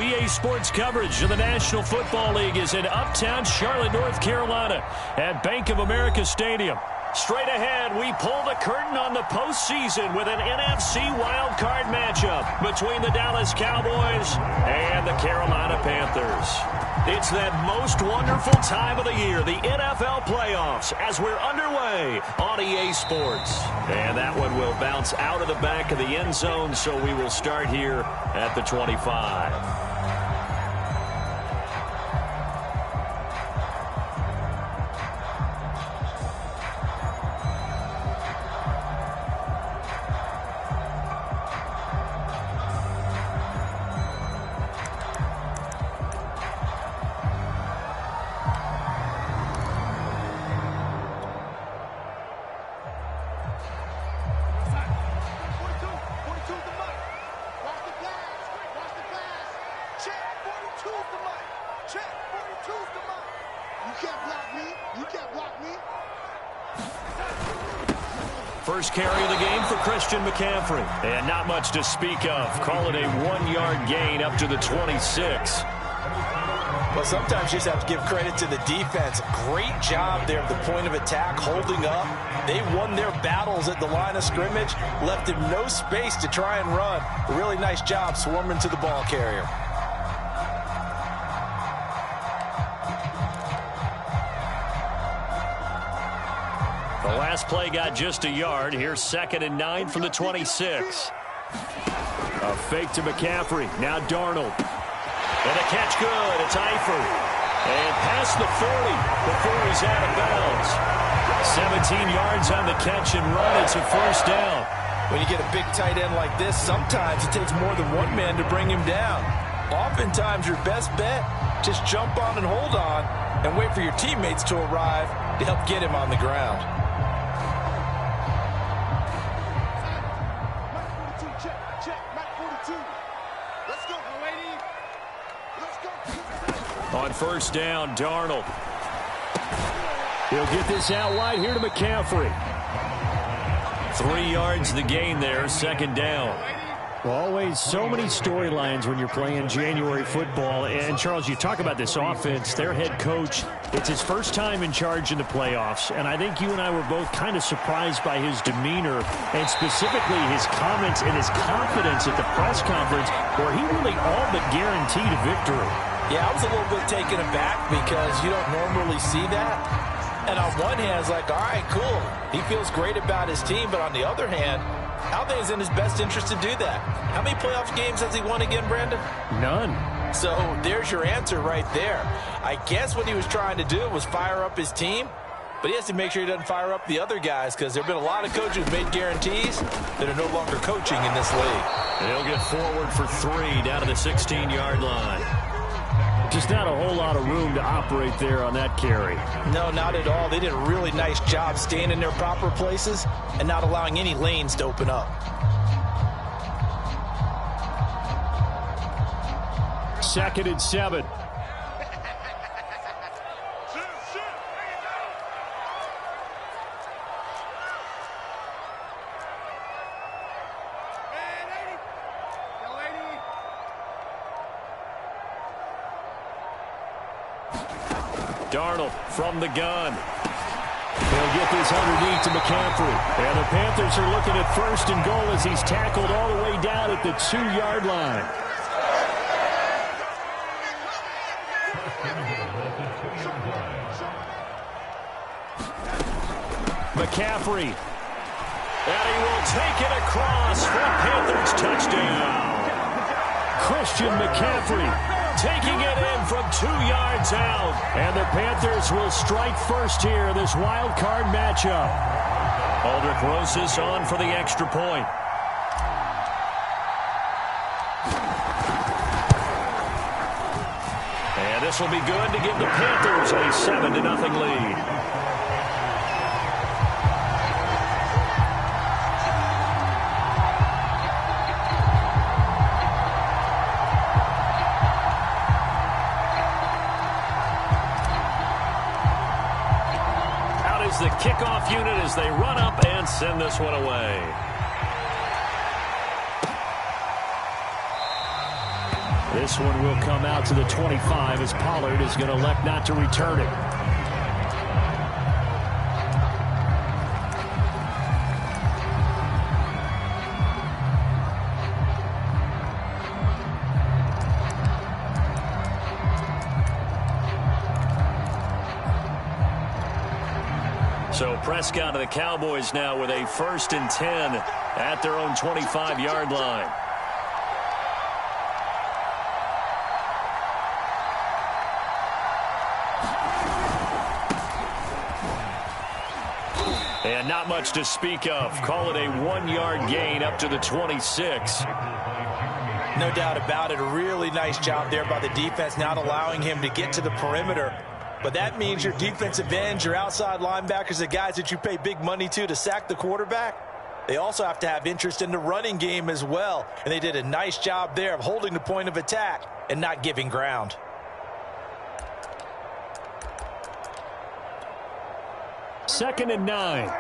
EA Sports coverage of the National Football League is in uptown Charlotte, North Carolina at Bank of America Stadium. Straight ahead, we pull the curtain on the postseason with an NFC wildcard matchup between the Dallas Cowboys and the Carolina Panthers. It's that most wonderful time of the year, the NFL playoffs, as we're underway on EA Sports. And that one will bounce out of the back of the end zone, so we will start here at the 25. First carry of the game for Christian McCaffrey. And not much to speak of. Call it a 1-yard gain up to the 26. Well, sometimes you just have to give credit to the defense. Great job there at the point of attack, holding up. They won their battles at the line of scrimmage, left him no space to try and run. A really nice job swarming to the ball carrier. The last play got just a yard. Here's 2nd and 9 from the 26. A fake to McCaffrey. Now Darnold. And a catch good. It's Eifert. And past the 40 before he's out of bounds. 17 yards on the catch and run. It's a first down. When you get a big tight end like this, sometimes it takes more than one man to bring him down. Oftentimes your best bet, just jump on and hold on and wait for your teammates to arrive to help get him on the ground. On first down, Darnold. He'll get this out wide here to McCaffrey. 3 yards the gain there, 2nd down. Well, always so many storylines when you're playing January football. And, Charles, you talk about this offense, their head coach, it's his first time in charge in the playoffs. And I think you and I were both kind of surprised by his demeanor and specifically his comments and his confidence at the press conference where he really all but guaranteed a victory. Yeah, I was a little bit taken aback because you don't normally see that. And on one hand, it's like, all right, cool. He feels great about his team. But on the other hand, I don't think it's in his best interest to do that. How many playoff games has he won again, Brandon? None. So there's your answer right there. I guess what he was trying to do was fire up his team. But he has to make sure he doesn't fire up the other guys because there have been a lot of coaches who've made guarantees that are no longer coaching in this league. And he'll get forward for 3 down to the 16-yard line. Just not a whole lot of room to operate there on that carry. No, not at all. They did a really nice job staying in their proper places and not allowing any lanes to open up. 2nd and 7. Darnold from the gun. He'll get this underneath to McCaffrey. And the Panthers are looking at 1st and goal as he's tackled all the way down at the 2-yard line. McCaffrey. And he will take it across for a Panthers touchdown. Christian McCaffrey taking it in from 2 yards out. And the Panthers will strike first here, this wild card matchup. Aldrich Rosas on for the extra point. And this will be good to give the Panthers a 7-0 lead. The kickoff unit as they run up and send this one away. This one will come out to the 25 as Pollard is going to elect not to return it. So Prescott of the Cowboys now with a 1st and 10 at their own 25-yard line. And not much to speak of. Call it a 1-yard gain up to the 26. No doubt about it. A really nice job there by the defense, not allowing him to get to the perimeter. But that means your defensive ends, your outside linebackers, the guys that you pay big money to sack the quarterback, they also have to have interest in the running game as well. And they did a nice job there of holding the point of attack and not giving ground. Second and 9.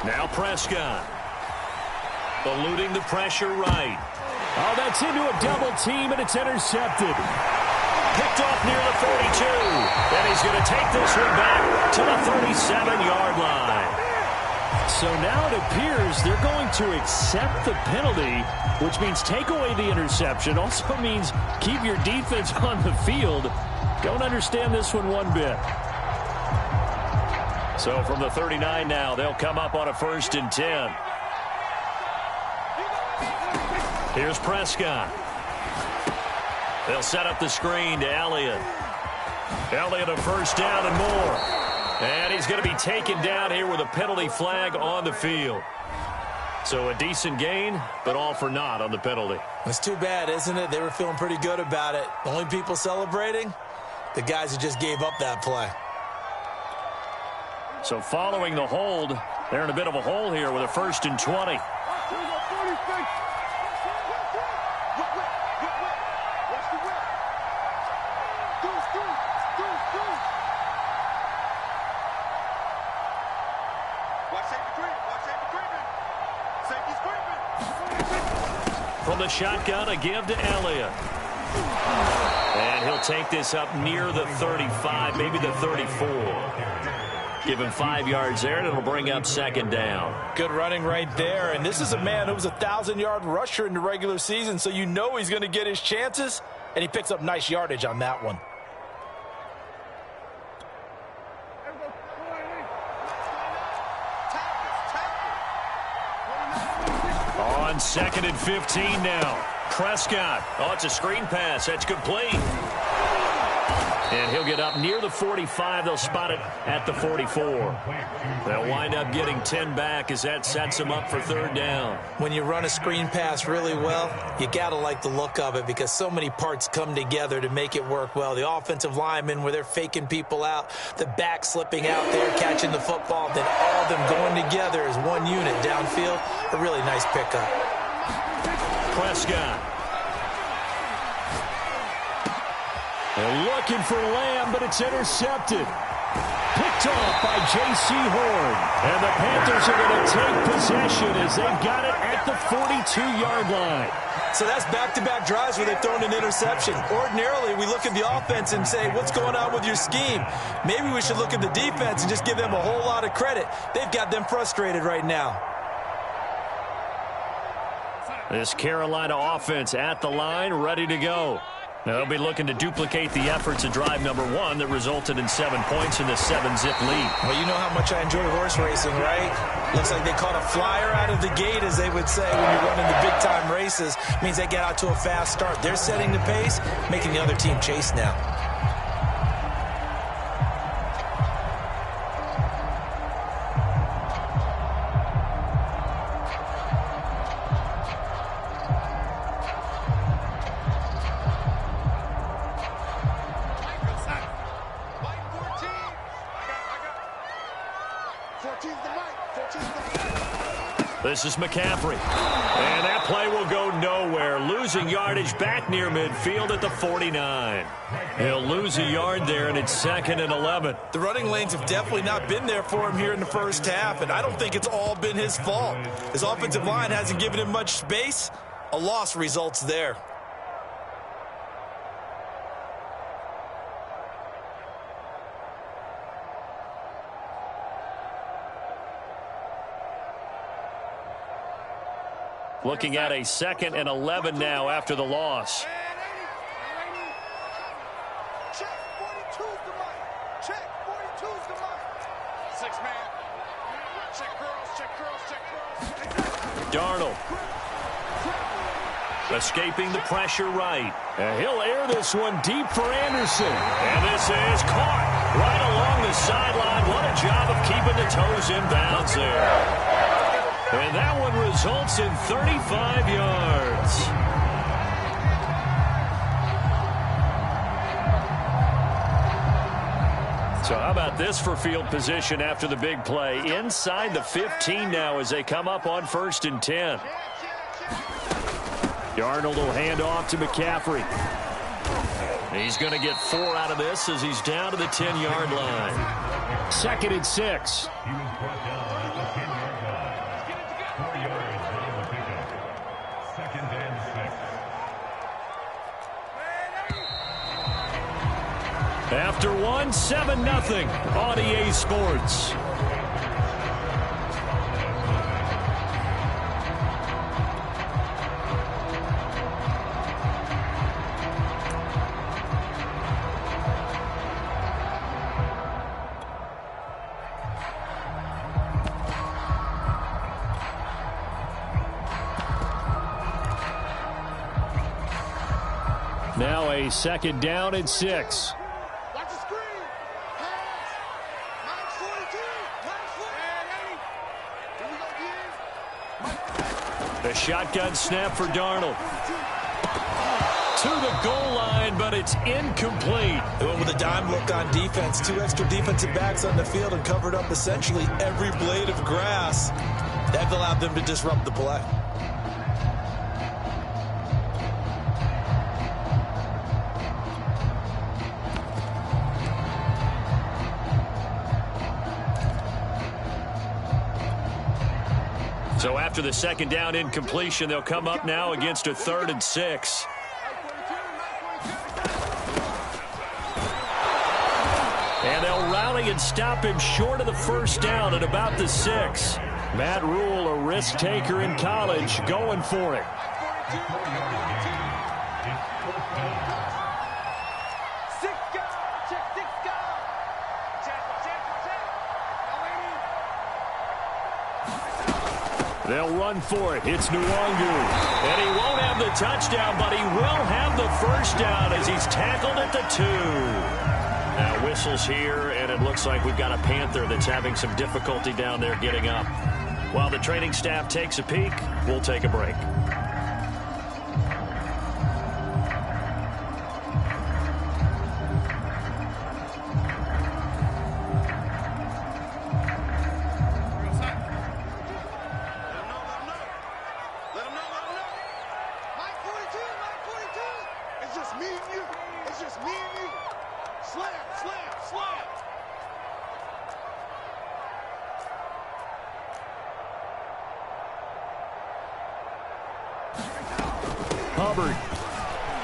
Now Prescott. Eluding the pressure right. Oh, that's into a double team, and it's intercepted. Picked off near the 42. And he's going to take this one back to the 37-yard line. So now it appears they're going to accept the penalty, which means take away the interception. Also means keep your defense on the field. Don't understand this one bit. So from the 39 now, they'll come up on a 1st and 10. Here's Prescott. They'll set up the screen to Elliott. Elliott a 1st down and more. And he's going to be taken down here with a penalty flag on the field. So a decent gain, but all for naught on the penalty. It's too bad, isn't it? They were feeling pretty good about it. The only people celebrating, the guys who just gave up that play. So following the hold, they're in a bit of a hole here with a 1st and 20. From the shotgun, a give to Elliott. And he'll take this up near the 35, maybe the 34. Give him 5 yards there, and it'll bring up 2nd down. Good running right there. And this is a man who was a 1,000-yard rusher in the regular season, so you know he's going to get his chances, and he picks up nice yardage on that one. On 2nd and 15 now. Prescott. Oh, it's a screen pass. That's complete. And he'll get up near the 45. They'll spot it at the 44. They'll wind up getting 10 back as that sets them up for 3rd down. When you run a screen pass really well, you got to like the look of it because so many parts come together to make it work well. The offensive linemen where they're faking people out, the back slipping out there, catching the football, then all of them going together as one unit downfield. A really nice pickup. Prescott. They're looking for Lamb, but it's intercepted. Picked off by J.C. Horn. And the Panthers are going to take possession as they've got it at the 42-yard line. So that's back-to-back drives where they've thrown an interception. Ordinarily, we look at the offense and say, what's going on with your scheme? Maybe we should look at the defense and just give them a whole lot of credit. They've got them frustrated right now. This Carolina offense at the line, ready to go. They'll be looking to duplicate the efforts of drive number 1 that resulted in 7 points in the 7-zip lead. Well, you know how much I enjoy horse racing, right? Looks like they caught a flyer out of the gate, as they would say, when you're running the big-time races. Means they get out to a fast start. They're setting the pace, making the other team chase now. This is McCaffrey. And that play will go nowhere. Losing yardage back near midfield at the 49. He'll lose a yard there, and it's 2nd and 11. The running lanes have definitely not been there for him here in the first half, and I don't think it's all been his fault. His offensive line hasn't given him much space. A loss results there. Looking at a 2nd and 11 now after the loss. Check 42's the money. Check 42's the money. 6-man. Check girls, check girls. Darnold. Escaping the pressure right. And he'll air this one deep for Anderson. And this is caught right along the sideline. What a job of keeping the toes in bounds there. And that one results in 35 yards. So how about this for field position after the big play? Inside the 15 now as they come up on 1st and 10. Darnold will hand off to McCaffrey. He's going to get 4 out of this as he's down to the 10-yard line. 2nd and 6. After one, 7-0 on EA Sports. Now a 2nd down and 6. The shotgun snap for Darnold. To the goal line, but it's incomplete. They went with a dime look on defense. 2 extra defensive backs on the field and covered up essentially every blade of grass. That allowed them to disrupt the play. So after the 2nd down incompletion, they'll come up now against a 3rd and 6. And they'll rally and stop him short of the 1st down at about the 6. Matt Rule, a risk taker in college, going for it. They'll run for it. It's Nwangu. And he won't have the touchdown, but he will have the 1st down as he's tackled at the 2. Now whistles here, and it looks like we've got a Panther that's having some difficulty down there getting up. While the training staff takes a peek, we'll take a break. Hubbard.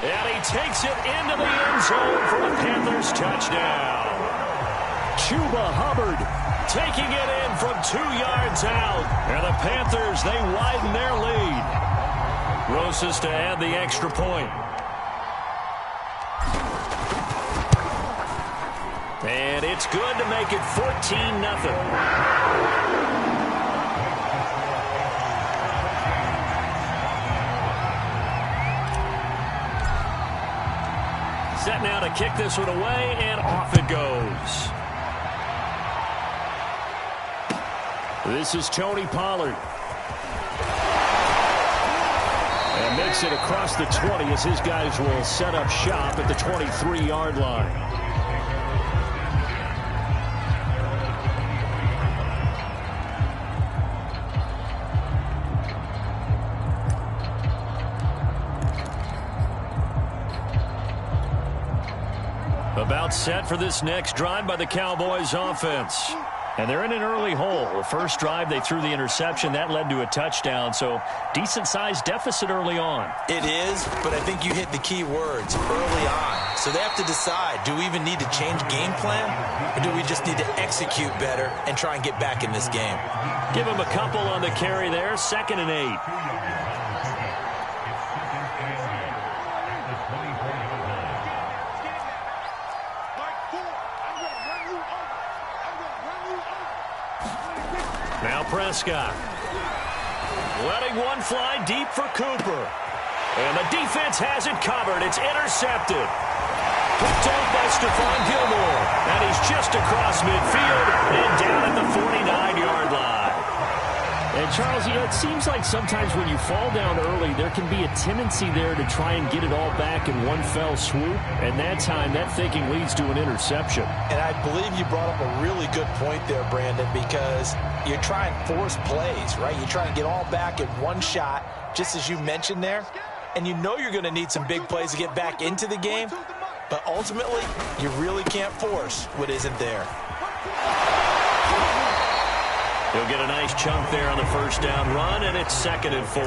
And he takes it into the end zone for a Panthers touchdown. Chuba Hubbard taking it in from 2 yards out. And the Panthers, they widen their lead. Rosas to add the extra point. And it's good to make it 14-0. Set now to kick this one away, and off it goes. This is Tony Pollard. And makes it across the 20 as his guys will set up shop at the 23-yard line. About set for this next drive by the Cowboys offense. And they're in an early hole. The first drive, they threw the interception. That led to a touchdown, so decent-sized deficit early on. It is, but I think you hit the key words, early on. So they have to decide, do we even need to change game plan, or do we just need to execute better and try and get back in this game? Give him a couple on the carry there, 2nd and 8. Now Prescott. Letting one fly deep for Cooper. And the defense has it covered. It's intercepted. Picked off by Stephon Gilmore. And he's just across midfield and down at the 49-yard line. And, Charles, it seems like sometimes when you fall down early, there can be a tendency there to try and get it all back in one fell swoop. And that time, that thinking leads to an interception. And I believe you brought up a really good point there, Brandon, because you're trying to force plays, right? You're trying to get all back in one shot, just as you mentioned there. And you know you're going to need some big plays to get back into the game. But ultimately, you really can't force what isn't there. He'll get a nice chunk there on the first down run, and it's 2nd and 4.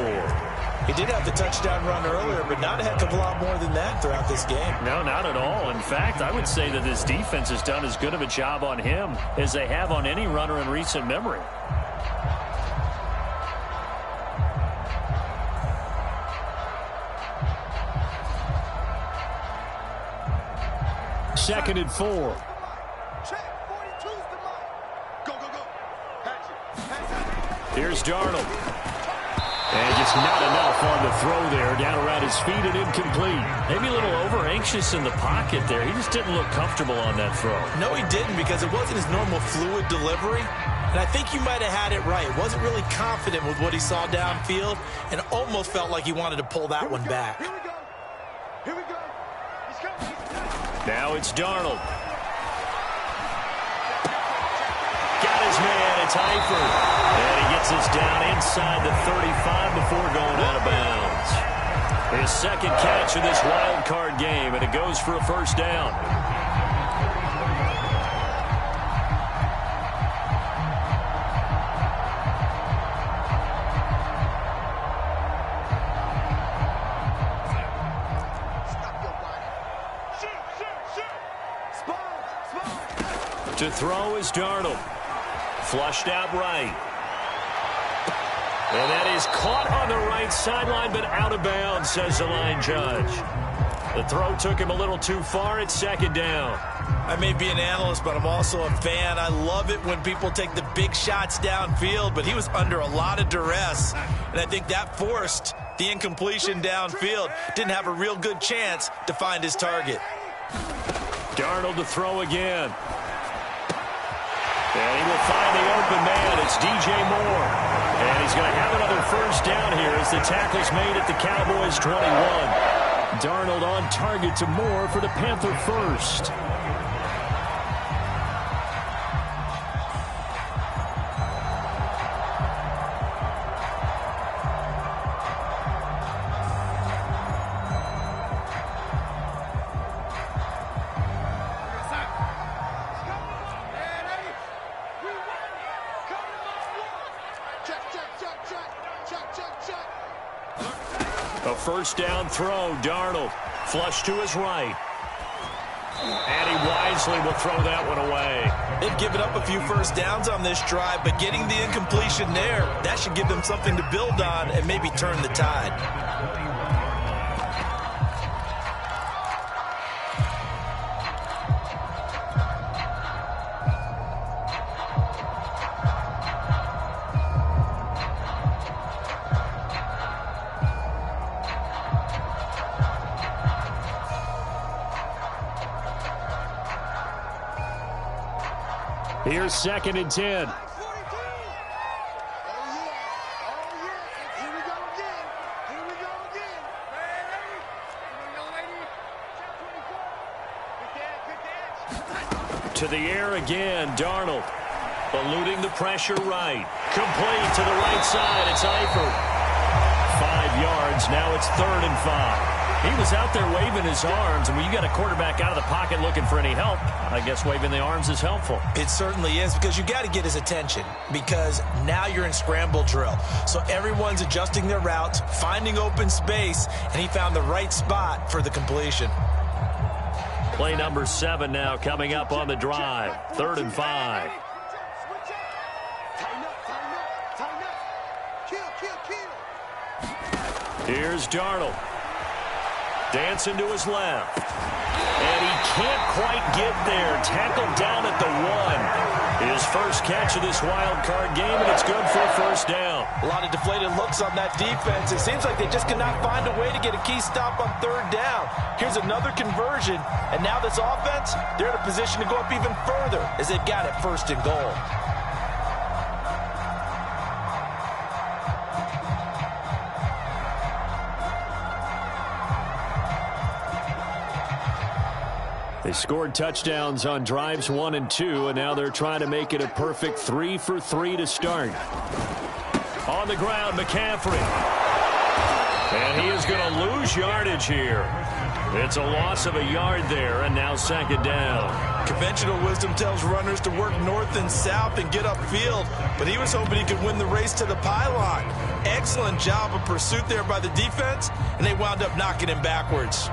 He did have the touchdown run earlier, but not a heck of a lot more than that throughout this game. No, not at all. In fact, I would say that this defense has done as good of a job on him as they have on any runner in recent memory. Second and 4. Here's Darnold. And just not enough on the throw there. Down around his feet and incomplete. Maybe a little over-anxious in the pocket there. He just didn't look comfortable on that throw. No, he didn't, because it wasn't his normal fluid delivery. And I think you might have had it right. Wasn't really confident with what he saw downfield and almost felt like he wanted to pull that one back. Here we go. Here we go. He's coming. Now it's Darnold. Got his man. It's Eifert. And he gets us down inside the 35 before going out of bounds. His second catch in this wild card game, and it goes for a first down. To throw is Darnold. Flushed out right. And that is caught on the right sideline, but out of bounds, says the line judge. The throw took him a little too far. It's 2nd down. I may be an analyst, but I'm also a fan. I love it when people take the big shots downfield, but he was under a lot of duress. And I think that forced the incompletion downfield. Didn't have a real good chance to find his target. Darnold to throw again. And he will find the open man. It's DJ Moore. And he's going to have another first down here as the tackle's made at the Cowboys 21. Darnold on target to Moore for the Panther first. A first down throw, Darnold. Flush to his right. And he wisely will throw that one away. They've given up a few first downs on this drive, but getting the incompletion there, that should give them something to build on and maybe turn the tide. Here's 2nd and 10. To the air again, Darnold. Eluding the pressure right. Complete to the right side. It's Eifert. 5 yards. Now it's 3rd and 5. He was out there waving his arms, and when you got a quarterback out of the pocket looking for any help, I guess waving the arms is helpful. It certainly is, because you got to get his attention, because now you're in scramble drill. So everyone's adjusting their routes, finding open space, and he found the right spot for the completion. Play number 7 now coming up on the drive. 3rd and 5. Here's Darnold. Dancing to his left. And he can't quite get there. Tackled down at the 1. His first catch of this wild card game, and it's good for a first down. A lot of deflated looks on that defense. It seems like they just cannot find a way to get a key stop on 3rd down. Here's another conversion, and now this offense, they're in a position to go up even further as they've got it 1st and goal. They scored touchdowns on drives 1 and 2, and now they're trying to make it a perfect 3 for 3 to start. On the ground, McCaffrey. And he is going to lose yardage here. It's a loss of a yard there, and now 2nd down. Conventional wisdom tells runners to work north and south and get upfield, but he was hoping he could win the race to the pylon. Excellent job of pursuit there by the defense, and they wound up knocking him backwards.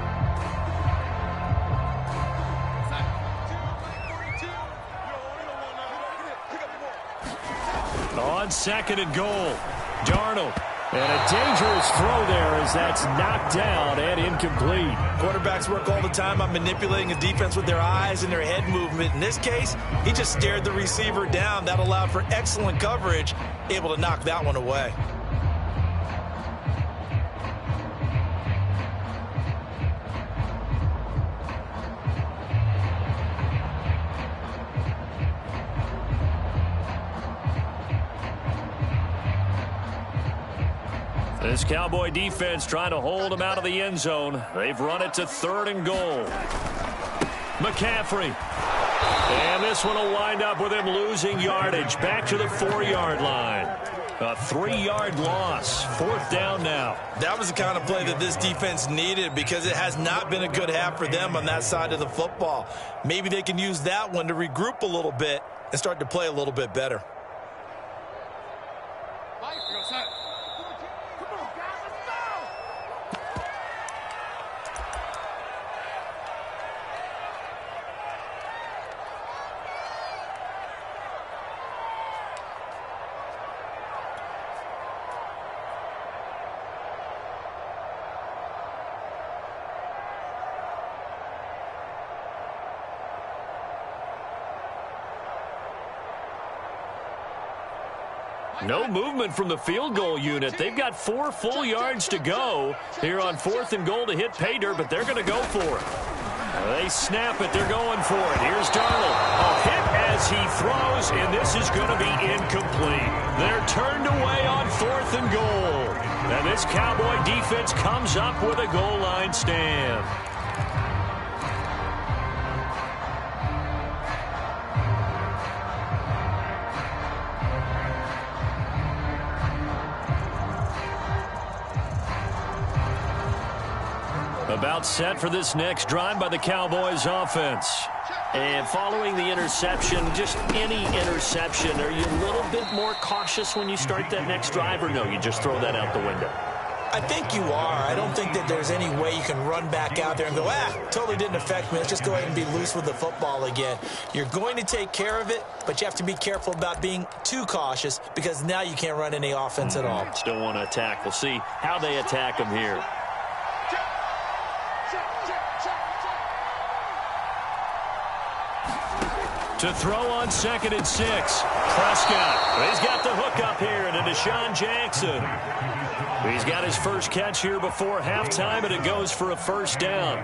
On 2nd and goal, Darnold. And a dangerous throw there as that's knocked down and incomplete. Quarterbacks work all the time on manipulating a defense with their eyes and their head movement. In this case, he just stared the receiver down. That allowed for excellent coverage, able to knock that one away. This Cowboy defense trying to hold him out of the end zone. They've run it to 3rd and goal. McCaffrey. And this one will wind up with him losing yardage. Back to the 4-yard line. A 3-yard loss. 4th down now. That was the kind of play that this defense needed, because it has not been a good half for them on that side of the football. Maybe they can use that one to regroup a little bit and start to play a little bit better. No movement from the field goal unit. They've got 4 full yards to go here on 4th and goal to hit pay dirt, but they're going to go for it. They snap it. They're going for it. Here's Darnold. A hit as he throws, and this is going to be incomplete. They're turned away on 4th and goal. And this Cowboy defense comes up with a goal line stand. About set for this next drive by the Cowboys offense. And following the interception, just any interception, are you a little bit more cautious when you start that next drive, or no, you just throw that out the window? I think you are. I don't think that there's any way you can run back out there and go, totally didn't affect me. Let's just go ahead and be loose with the football again. You're going to take care of it, but you have to be careful about being too cautious, because now you can't run any offense at all. Still want to attack. We'll see how they attack them here. To throw on 2nd and 6. Prescott. He's got the hook up here to Deshaun Jackson. He's got his first catch here before halftime, and it goes for a first down.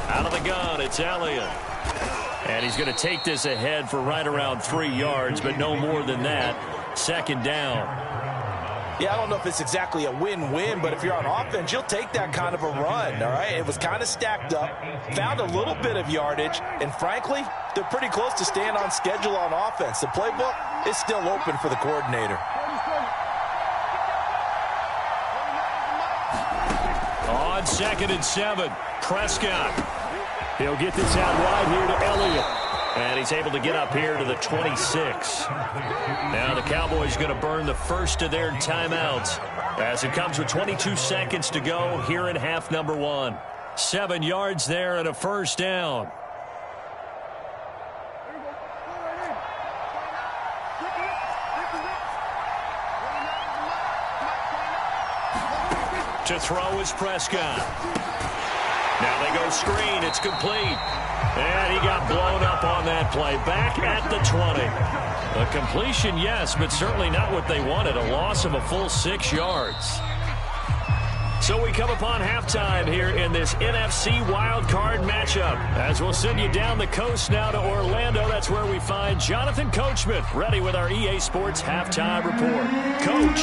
Out of the gun, it's Elliott. And he's going to take this ahead for right around 3 yards, but no more than that. 2nd down. Yeah, I don't know if it's exactly a win-win, but if you're on offense, you'll take that kind of a run, all right? It was kind of stacked up, found a little bit of yardage, and frankly, they're pretty close to staying on schedule on offense. The playbook is still open for the coordinator. On 2nd and 7, Prescott. He'll get this out wide here to Elliott. And he's able to get up here to the 26. Now the Cowboys going to burn the first of their timeouts as it comes with 22 seconds to go here in half number 1. 7 yards there and a first down. To throw is Prescott. Now they go screen. It's complete. And he got blown up on that play. Back at the 20. A completion, yes, but certainly not what they wanted. A loss of a full 6 yards. So we come upon halftime here in this NFC wildcard matchup. As we'll send you down the coast now to Orlando. That's where we find Jonathan Coachman ready with our EA Sports halftime report. Coach.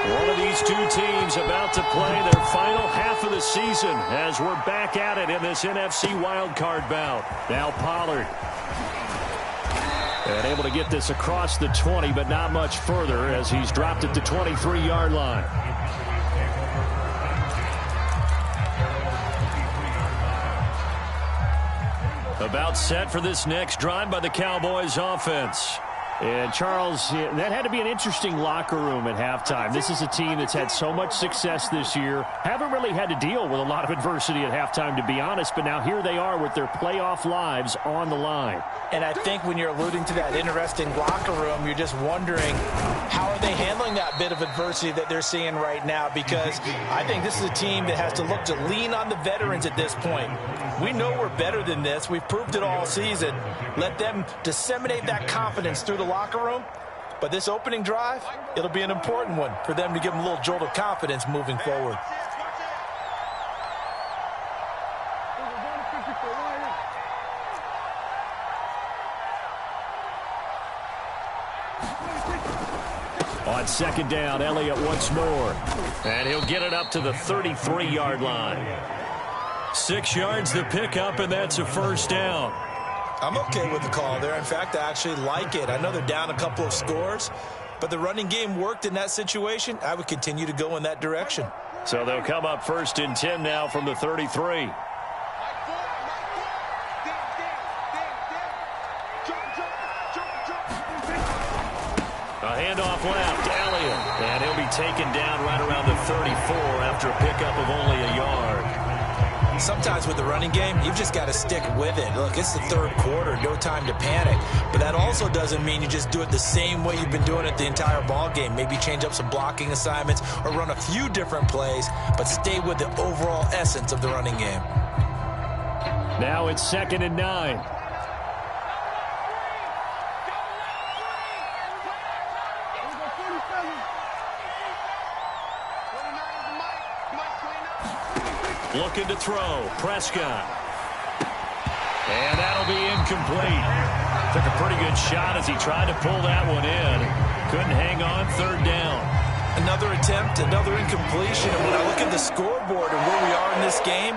One of these two teams about to play their final half of the season as we're back at it in this NFC wildcard bout. Now Pollard. And able to get this across the 20, but not much further as he's dropped at the 23-yard line. About set for this next drive by the Cowboys offense. And, Charles, that had to be an interesting locker room at halftime. This is a team that's had so much success this year. Haven't really had to deal with a lot of adversity at halftime, to be honest. But now here they are with their playoff lives on the line. And I think when you're alluding to that interesting locker room, you're just wondering how are they handling that bit of adversity that they're seeing right now? Because I think this is a team that has to look to lean on the veterans at this point. We know we're better than this. We've proved it all season. Let them disseminate that confidence through the locker room. But this opening drive, it'll be an important one for them to give them a little jolt of confidence moving forward. On 2nd down, Elliott once more. And he'll get it up to the 33-yard line. 6 yards the pickup, and that's a first down. I'm okay with the call there. In fact, I actually like it. I know they're down a couple of scores, but the running game worked in that situation. I would continue to go in that direction. So they'll come up 1st and 10 now from the 33. A handoff left, Elliott. And he'll be taken down right around the 34 after a pickup of only a yard. Sometimes with the running game, you've just got to stick with it. Look, it's the third quarter, no time to panic. But that also doesn't mean you just do it the same way you've been doing it the entire ball game. Maybe change up some blocking assignments or run a few different plays, but stay with the overall essence of the running game. Now it's 2nd and 9. Looking to throw, Prescott. And that'll be incomplete. Took a pretty good shot as he tried to pull that one in. Couldn't hang on, 3rd down. Another attempt, another incompletion. And when I look at the scoreboard and where we are in this game,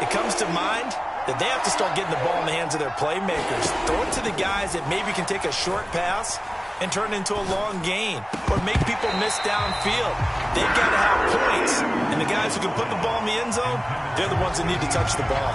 it comes to mind that they have to start getting the ball in the hands of their playmakers. Throw it to the guys that maybe can take a short pass and turn it into a long gain or make people miss downfield. They've got to have points. And the guys who can put the ball in the end zone, they're the ones that need to touch the ball.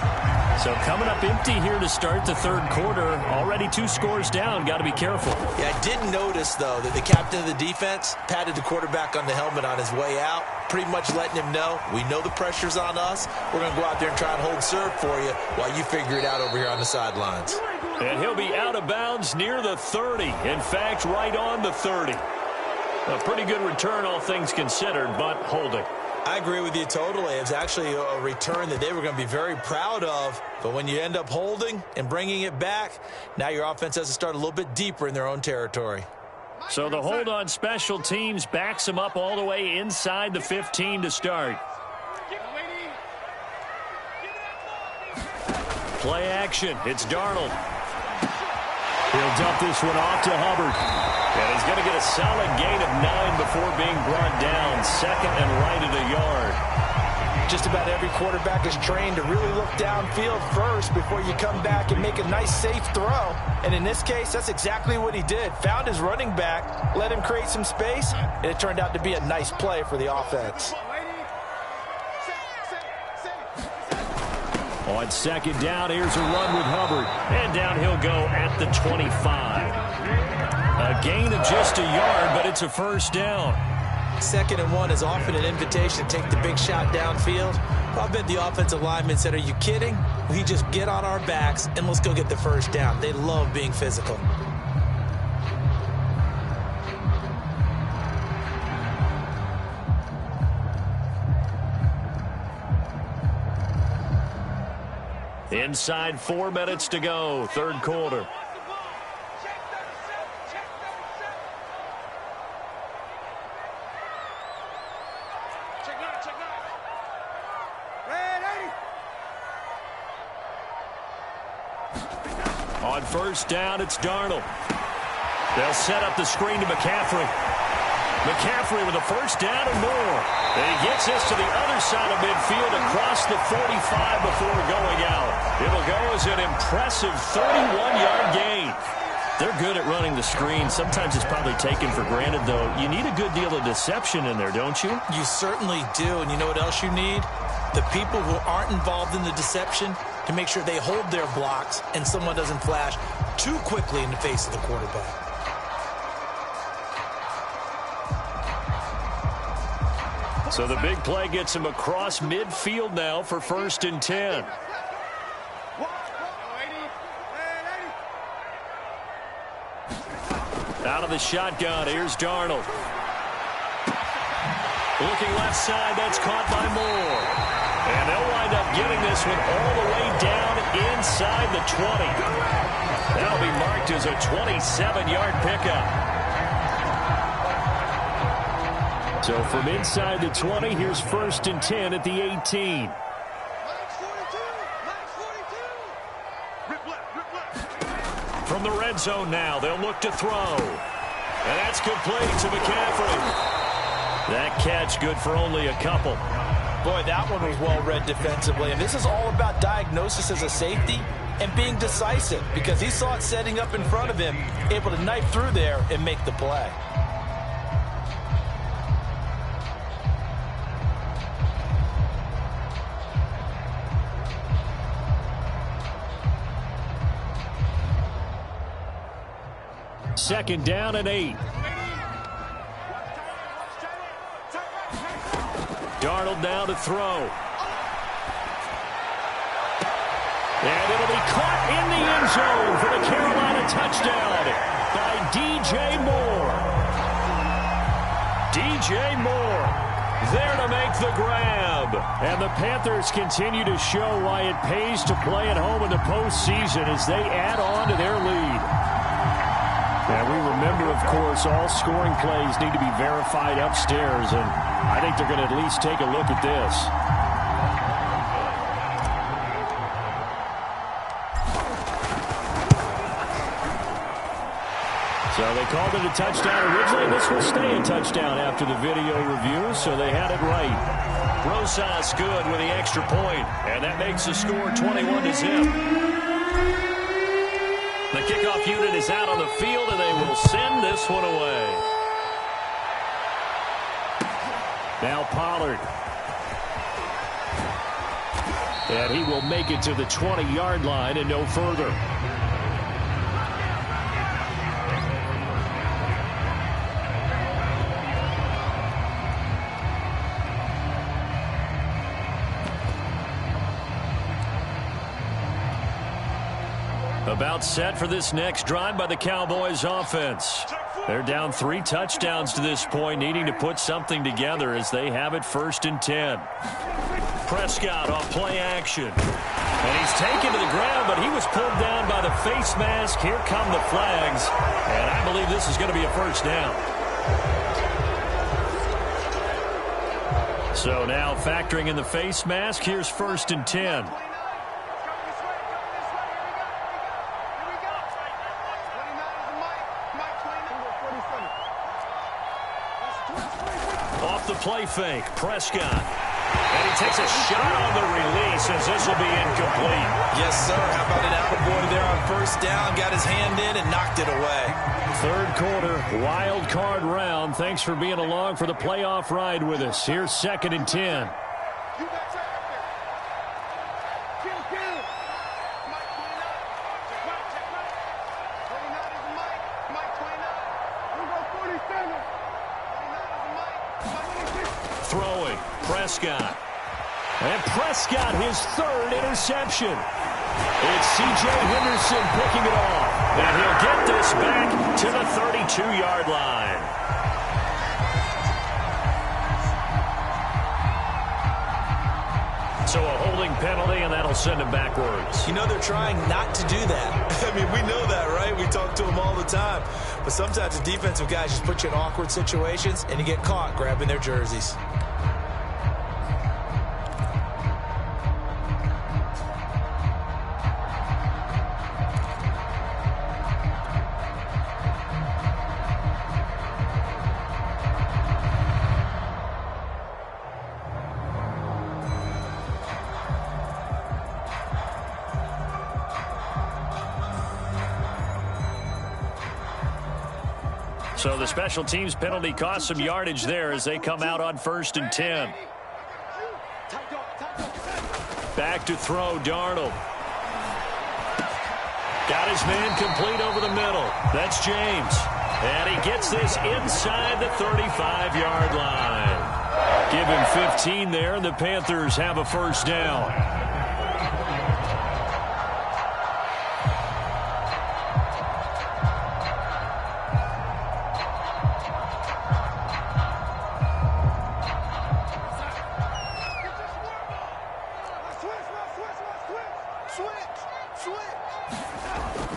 So coming up empty here to start the 3rd quarter. Already 2 scores down. Got to be careful. Yeah, I did notice, though, that the captain of the defense patted the quarterback on the helmet on his way out, pretty much letting him know, we know the pressure's on us. We're going to go out there and try and hold serve for you while you figure it out over here on the sidelines. And he'll be out of bounds near the 30. In fact, right on the 30. A pretty good return, all things considered, but holding. I agree with you totally. It was actually a return that they were going to be very proud of. But when you end up holding and bringing it back, now your offense has to start a little bit deeper in their own territory. So the hold on special teams backs them up all the way inside the 15 to start. Play action. It's Darnold. He'll dump this one off to Hubbard. And he's going to get a solid gain of 9 before being brought down. Second and right at a yard. Just about every quarterback is trained to really look downfield first before you come back and make a nice, safe throw. And in this case, that's exactly what he did. Found his running back, let him create some space, and it turned out to be a nice play for the offense. On second down, here's a run with Hubbard. And down he'll go at the 25. A gain of just a yard, but it's a first down. 2nd and 1 is often an invitation to take the big shot downfield. I bet the offensive lineman said, are you kidding? We just get on our backs and let's go get the first down. They love being physical. Inside 4 minutes to go, third quarter. On first down, it's Darnold. They'll set up the screen to McCaffrey. McCaffrey with a first down and more. And he gets this to the other side of midfield across the 45 before going out. It'll go as an impressive 31-yard gain. They're good at running the screen. Sometimes it's probably taken for granted, though. You need a good deal of deception in there, don't you? You certainly do. And you know what else you need? The people who aren't involved in the deception to make sure they hold their blocks and someone doesn't flash too quickly in the face of the quarterback. So the big play gets him across midfield now for 1st and 10. Out of the shotgun, here's Darnold. Looking left side, that's caught by Moore. And they'll wind up getting this one all the way down inside the 20. That'll be marked as a 27-yard pickup. So from inside the 20, here's 1st and 10 at the 18. From the red zone now, they'll look to throw. And that's complete to McCaffrey. That catch good for only a couple. Boy, that one was well read defensively. And this is all about diagnosis as a safety and being decisive because he saw it setting up in front of him, able to knife through there and make the play. Second down and 8. Darnold now to throw. And it'll be caught in the end zone for the Carolina touchdown by DJ Moore. DJ Moore there to make the grab. And the Panthers continue to show why it pays to play at home in the postseason as they add on to their lead. And we remember, of course, all scoring plays need to be verified upstairs, and I think they're going to at least take a look at this. So they called it a touchdown originally. This will stay a touchdown after the video review, so they had it right. Rosas good with the extra point, and that makes the score 21-0. The kickoff unit is out on the field, and they will send this one away. Now Pollard. And he will make it to the 20-yard line and no further. About set for this next drive by the Cowboys offense. They're down 3 touchdowns to this point, needing to put something together as they have it 1st and 10. Prescott off play action. And he's taken to the ground, but he was pulled down by the face mask. Here come the flags. And I believe this is going to be a first down. So now factoring in the face mask, here's 1st and 10. off the play fake. Prescott. And he takes a shot on the release as this will be incomplete. Yes, sir. How about an attaboy there on first down? Got his hand in and knocked it away. Third quarter, wild card round. Thanks for being along for the playoff ride with us. Here's 2nd and 10. Throwing, Prescott. And Prescott, his 3rd interception. It's C.J. Henderson picking it off. And he'll get this back to the 32-yard line. So a holding penalty, and that'll send him backwards. You know, they're trying not to do that. I mean, we know that, right? We talk to them all the time. But sometimes the defensive guys just put you in awkward situations, and you get caught grabbing their jerseys. So the special teams penalty cost some yardage there as they come out on 1st and 10. Back to throw, Darnold. Got his man complete over the middle. That's James. And he gets this inside the 35-yard line. Give him 15 there, and the Panthers have a first down.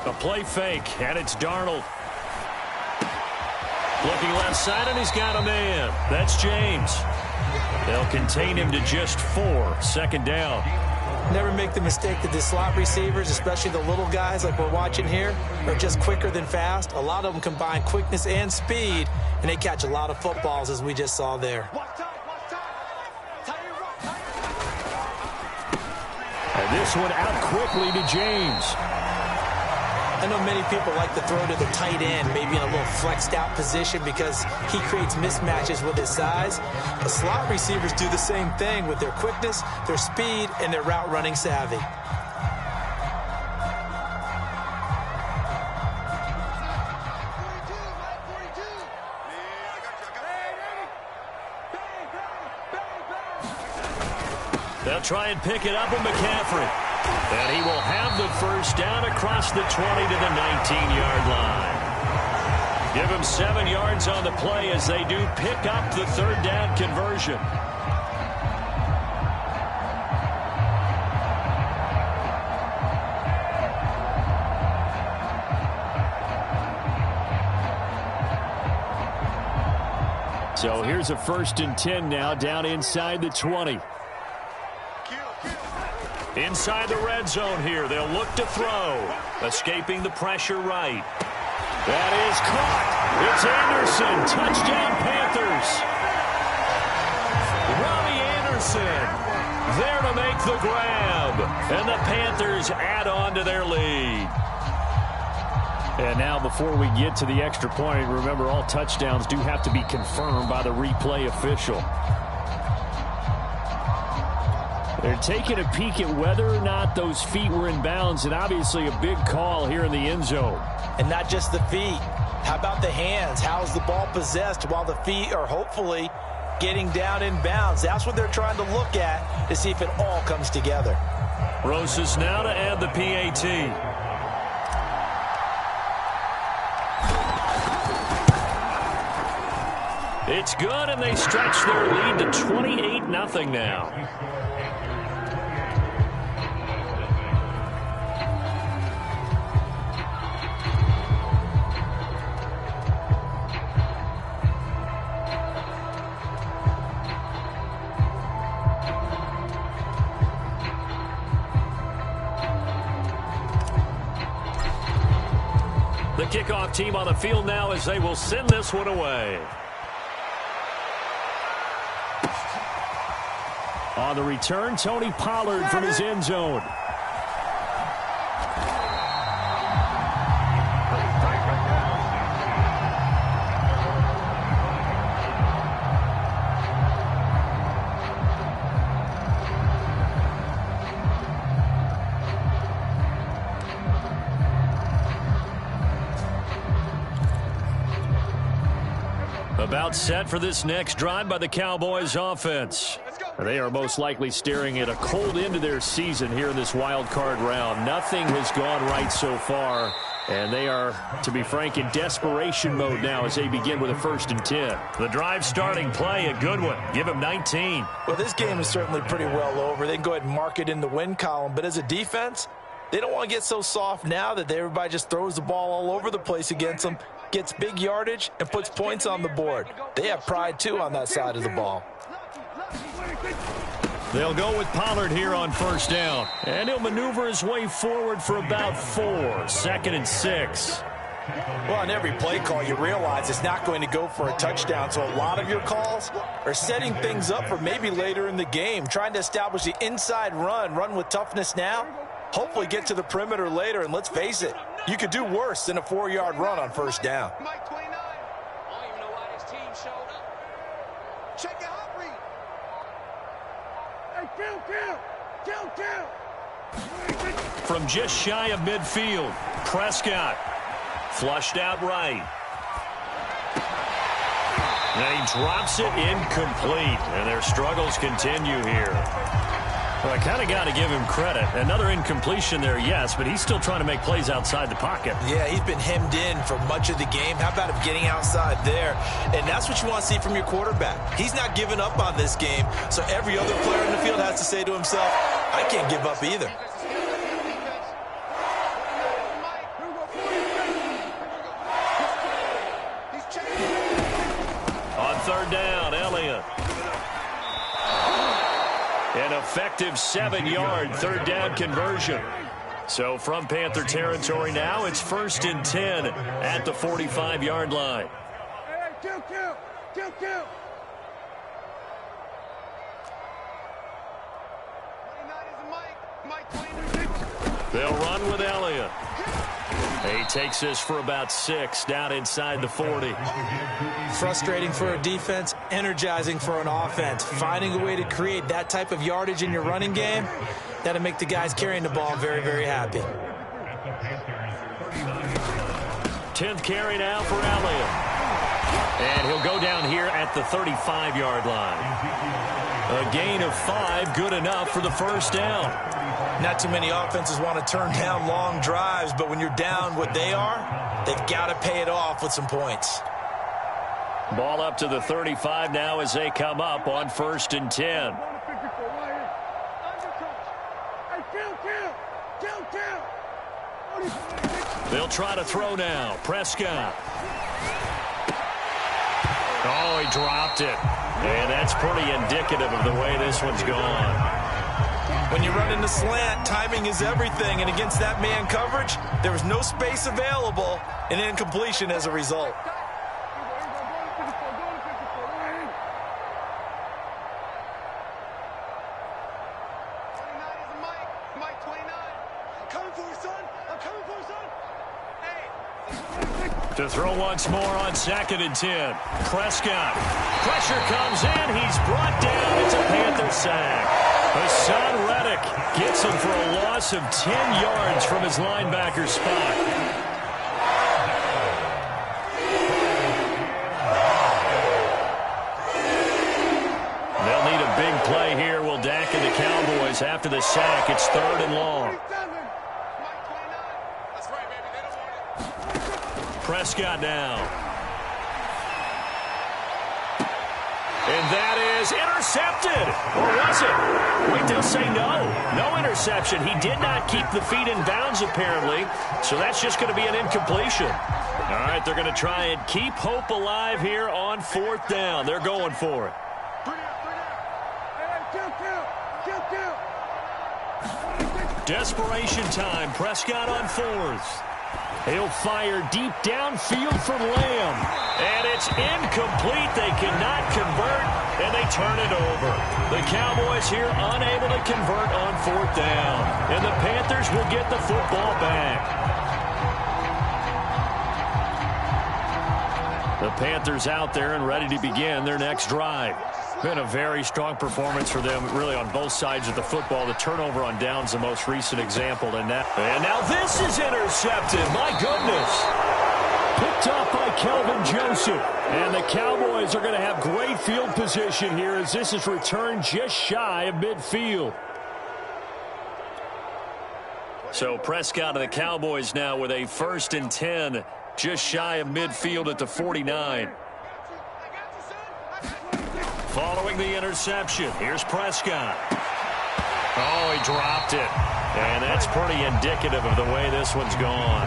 A play fake, and it's Darnold. Looking left side, and he's got a man. That's James. They'll contain him to just 4. 2nd down. Never make the mistake that the slot receivers, especially the little guys like we're watching here, are just quicker than fast. A lot of them combine quickness and speed, and they catch a lot of footballs, as we just saw there. And this one out quickly to James. I know many people like to throw to the tight end, maybe in a little flexed out position because he creates mismatches with his size. The slot receivers do the same thing with their quickness, their speed, and their route running savvy. They'll try and pick it up with McCaffrey. And he will have the first down across the 20 to the 19-yard line. Give him 7 yards on the play as they do pick up the 3rd down conversion. So here's a 1st and 10 now down inside the 20. Inside the red zone here. They'll look to throw. Escaping the pressure right. That is caught. It's Anderson. Touchdown, Panthers. Robbie Anderson there to make the grab. And the Panthers add on to their lead. And now before we get to the extra point, remember all touchdowns do have to be confirmed by the replay official. They're taking a peek at whether or not those feet were in bounds, and obviously a big call here in the end zone. And not just the feet. How about the hands? How's the ball possessed while the feet are hopefully getting down in bounds? That's what they're trying to look at to see if it all comes together. Rosas now to add the PAT. It's good, and they stretch their lead to 28-0 now. The kickoff team on the field now as they will send this one away. On the return, Tony Pollard from his end zone. About set for this next drive by the Cowboys offense. They are most likely staring at a cold end to their season here in this wild card round. Nothing has gone right so far, and they are, to be frank, in desperation mode now as they begin with a 1st and 10. The drive starting play, a good one. Give him 19. Well, this game is certainly pretty well over. They can go ahead and mark it in the win column, but as a defense, they don't want to get so soft now that everybody just throws the ball all over the place against them, gets big yardage, and puts points on the board. They have pride, too, on that side of the ball. They'll go with Pollard here on 1st down. And he'll maneuver his way forward for about 4. 2nd and 6. Well, on every play call, you realize it's not going to go for a touchdown. So a lot of your calls are setting things up for maybe later in the game, trying to establish the inside run with toughness now, hopefully get to the perimeter later. And let's face it, you could do worse than a 4-yard run on 1st down. Check the hot read. Hey, kill. From just shy of midfield, Prescott flushed out right. And he drops it incomplete, and their struggles continue here. Well, I kind of got to give him credit. Another incompletion there, yes, but he's still trying to make plays outside the pocket. Yeah, he's been hemmed in for much of the game. How about him getting outside there? And that's what you want to see from your quarterback. He's not giving up on this game, so every other player in the field has to say to himself, I can't give up either. On 3rd down, Elliott. An effective 7-yard 3rd down conversion. So from Panther territory now, it's 1st and 10 at the 45-yard line. Kill. They'll run with Elliott. He takes this for about 6 down inside the 40. Frustrating for a defense, energizing for an offense. Finding a way to create that type of yardage in your running game, that'll make the guys carrying the ball very, very happy. 10th carry now for Elliott. And he'll go down here at the 35-yard line. A gain of 5, good enough for the 1st down. Not too many offenses want to turn down long drives, but when you're down what they are, they've got to pay it off with some points. Ball up to the 35 now as they come up on 1st and 10. They'll try to throw now. Prescott. Oh, he dropped it. And that's pretty indicative of the way this one's gone. When you run in the slant, timing is everything. And against that man coverage, there was no space available, and incompletion as a result. To throw once more on 2nd and 10. Prescott. Pressure comes in. He's brought down. It's a Panther sack. Hassan Reddick gets him for a loss of 10 yards from his linebacker spot. They'll need a big play here. Will Dak and the Cowboys after the sack. It's 3rd and long. Prescott now. And that is intercepted. Or was it? Wait, they'll say no. No interception. He did not keep the feet in bounds, apparently. So that's just going to be an incompletion. All right, they're going to try and keep hope alive here on 4th down. They're going for it. Desperation time. Prescott on 4th. He'll fire deep downfield from Lamb. And it's incomplete. They cannot convert, and they turn it over. The Cowboys here unable to convert on 4th down. And the Panthers will get the football back. The Panthers out there and ready to begin their next drive. Been a very strong performance for them, really, on both sides of the football. The turnover on downs, the most recent example in that. And now this is intercepted. My goodness. Picked up by Kelvin Joseph. And the Cowboys are going to have great field position here as this is returned just shy of midfield. So Prescott and the Cowboys now with a 1st and 10. Just shy of midfield at the 49. Following the interception, here's Prescott. Oh, he dropped it. And that's pretty indicative of the way this one's gone.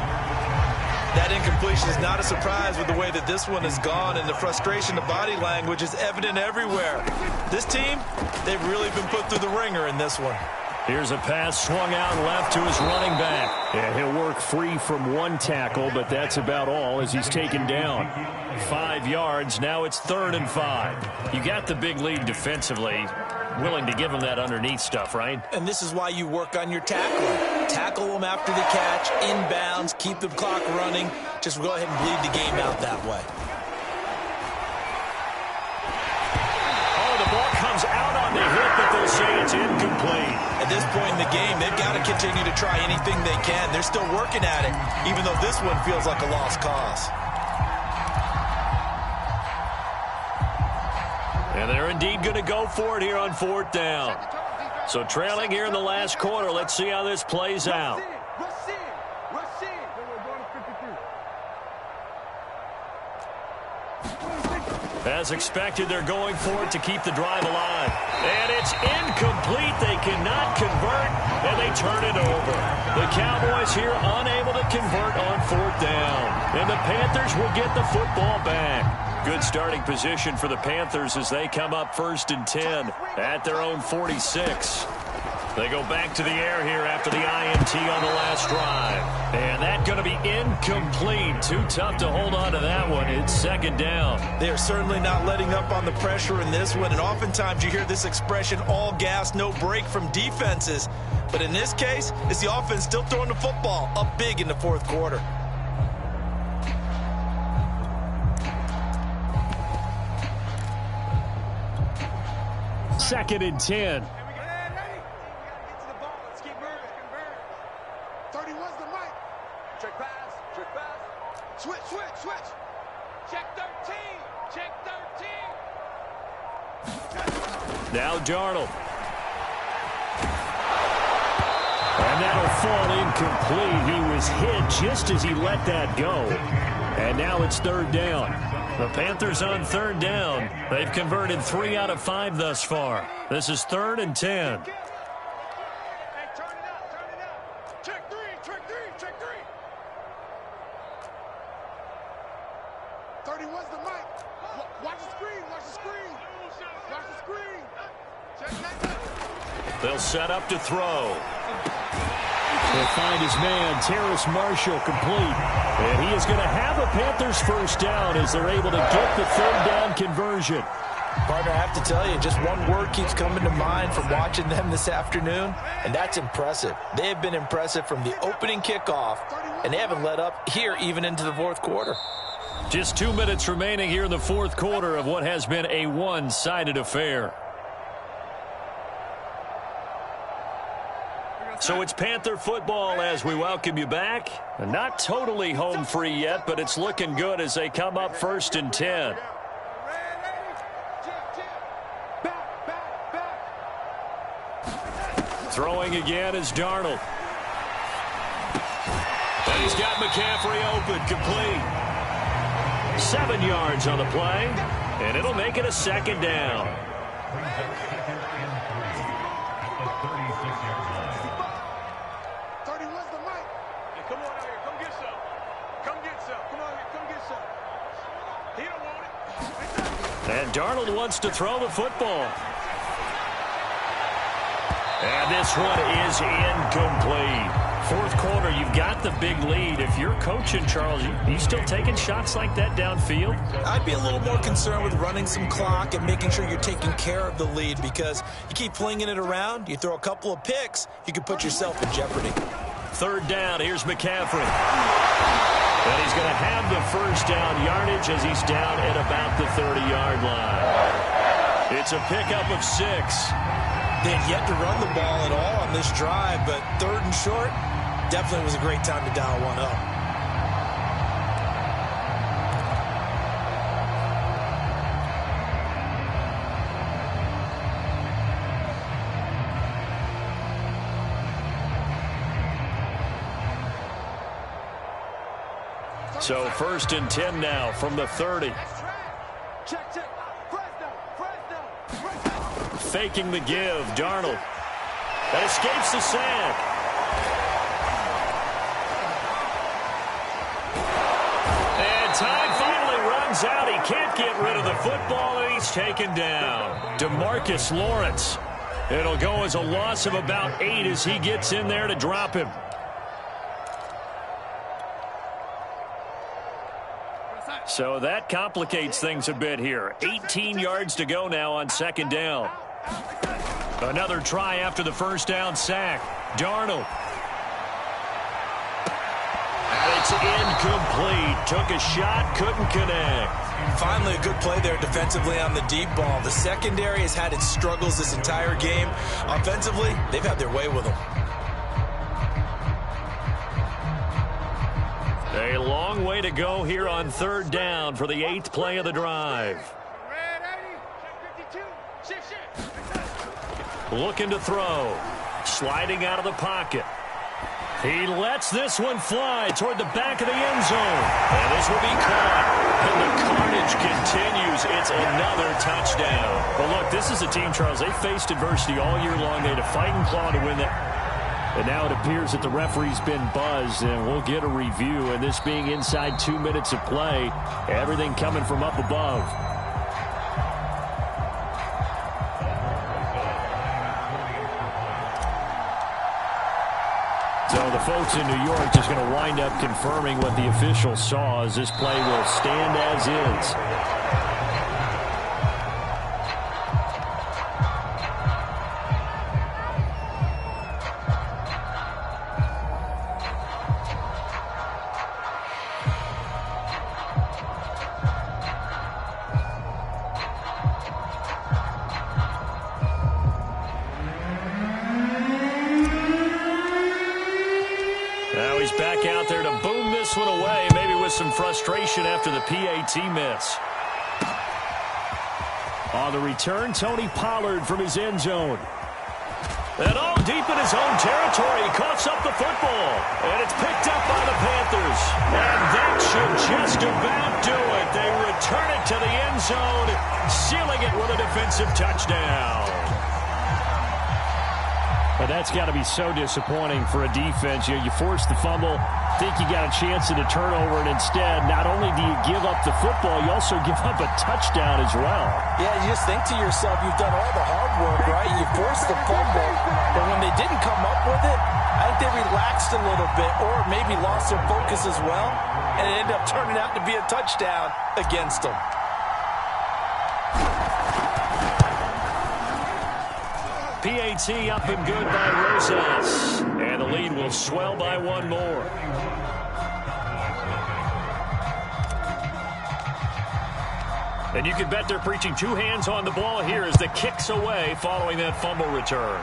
That incompletion is not a surprise with the way that this one has gone, and the frustration, the body language is evident everywhere. This team, they've really been put through the ringer in this one. Here's a pass swung out left to his running back. And he'll work free from one tackle, but that's about all as he's taken down. 5 yards. Now it's 3rd and 5. You got the big lead defensively. Willing to give him that underneath stuff, right? And this is why you work on your tackling. Tackle them after the catch, inbounds, keep the clock running. Just go ahead and bleed the game out that way. Oh, the ball comes out on the hit, but they'll say it's incomplete. At this point in the game, they've got to continue to try anything they can. They're still working at it, even though this one feels like a lost cause. And they're indeed going to go for it here on 4th down. So trailing here in the last quarter. Let's see how this plays out. As expected, they're going for it to keep the drive alive. And it's incomplete. They cannot convert, and they turn it over. The Cowboys here unable to convert on 4th down. And the Panthers will get the football back. Good starting position for the Panthers as they come up 1st and 10 at their own 46. They go back to the air here after the INT on the last drive. And that's going to be incomplete. Too tough to hold on to that one. It's 2nd down. They are certainly not letting up on the pressure in this one. And oftentimes you hear this expression, all gas, no break from defenses. But in this case, it's the offense still throwing the football up big in the 4th quarter. Second and 10. Switch. Check 13. Check 13. Now Darnold. And that'll fall incomplete. He was hit just as he let that go. And now it's 3rd down. The Panthers on 3rd down. They've converted 3 out of 5 thus far. This is 3rd and 10. They'll set up to throw. He'll find his man, Terrace Marshall, complete. And he is going to have a Panthers 1st down as they're able to get the 3rd down conversion. Partner, I have to tell you, just one word keeps coming to mind from watching them this afternoon, and that's impressive. They have been impressive from the opening kickoff, and they haven't let up here even into the 4th quarter. Just 2 minutes remaining here in the 4th quarter of what has been a one-sided affair. So it's Panther football as we welcome you back. Not totally home free yet, but it's looking good as they come up 1st and 10. Throwing again is Darnold. And he's got McCaffrey open, complete. 7 yards on the play, and it'll make it a 2nd down. And Darnold wants to throw the football. And this one is incomplete. Fourth quarter, you've got the big lead. If you're coaching, Charles, you still taking shots like that downfield? I'd be a little more concerned with running some clock and making sure you're taking care of the lead, because you keep flinging it around, you throw a couple of picks, you can put yourself in jeopardy. Third down, here's McCaffrey. And he's going to have the first down yardage as he's down at about the 30-yard line. It's a pickup of 6. They had yet to run the ball at all on this drive, but third and short, definitely was a great time to dial one up. So 1st and 10 now from the 30. Check. Faking the give, Darnold. That escapes the sack. And time finally runs out. He can't get rid of the football, and he's taken down. DeMarcus Lawrence. It'll go as a loss of about 8 as he gets in there to drop him. So that complicates things a bit here. 18 yards to go now on 2nd down. Another try after the first down sack. Darnold. And it's incomplete. Took a shot, couldn't connect. Finally a good play there defensively on the deep ball. The secondary has had its struggles this entire game. Offensively, they've had their way with them. A long way to go here on 3rd down for the 8th play of the drive. Looking to throw. Sliding out of the pocket. He lets this one fly toward the back of the end zone. And this will be caught. And the carnage continues. It's another touchdown. But look, this is a team, Charles, they faced adversity all year long. They had to fight and claw to win that. And now it appears that the referee's been buzzed, and we'll get a review. And this being inside 2 minutes of play, everything coming from up above. So the folks in New York just going to wind up confirming what the official saw, as this play will stand as is. Back out there to boom this one away, maybe with some frustration after the PAT miss. On the return, Tony Pollard from his end zone. And all deep in his own territory, he coughs up the football. And it's picked up by the Panthers. And that should just about do it. They return it to the end zone, sealing it with a defensive touchdown. But that's got to be so disappointing for a defense. You force the fumble, think you got a chance at a turnover, and instead, not only do you give up the football, you also give up a touchdown as well. Yeah, you just think to yourself, you've done all the hard work, right? You forced the fumble, but when they didn't come up with it, I think they relaxed a little bit, or maybe lost their focus as well, and it ended up turning out to be a touchdown against them. PAT up and good by Rosas. And the lead will swell by one more. And you can bet they're preaching 2 hands on the ball here as the kick's away following that fumble return.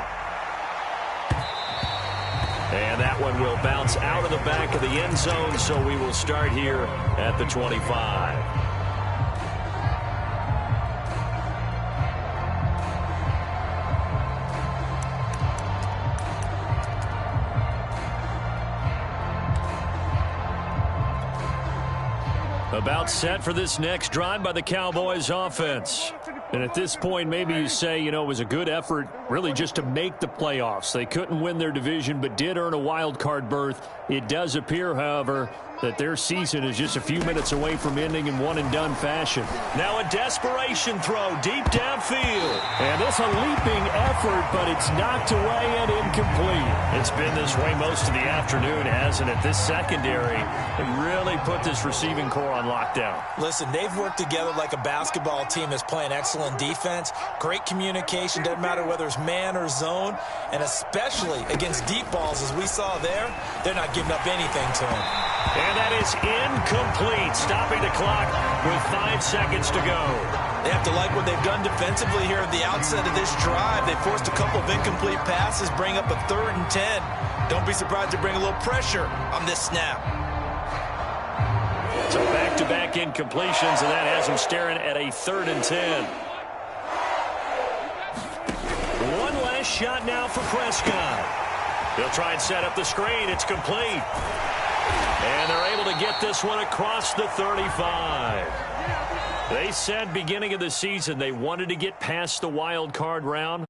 And that one will bounce out of the back of the end zone, so we will start here at the 25. About set for this next drive by the Cowboys offense. And at this point, maybe you say, you know, it was a good effort really just to make the playoffs. They couldn't win their division but did earn a wild card berth. It does appear, however, that their season is just a few minutes away from ending in one-and-done fashion. Now a desperation throw deep downfield. And this a leaping effort, but it's knocked away and incomplete. It's been this way most of the afternoon, hasn't it? This secondary really put this receiving core on lockdown. Listen, they've worked together like a basketball team that's playing excellent defense. Great communication, doesn't matter whether it's man or zone. And especially against deep balls, as we saw there, they're not giving up anything to them. And that is incomplete, stopping the clock with 5 seconds to go. They have to like what they've done defensively here at the outset of this drive. They forced a couple of incomplete passes, bring up a 3rd and 10. Don't be surprised to bring a little pressure on this snap. So back-to-back incompletions, and that has them staring at a 3rd and 10. One last shot now for Prescott. They'll try and set up the screen. It's complete. And they're able to get this one across the 35. They said beginning of the season they wanted to get past the wild card round.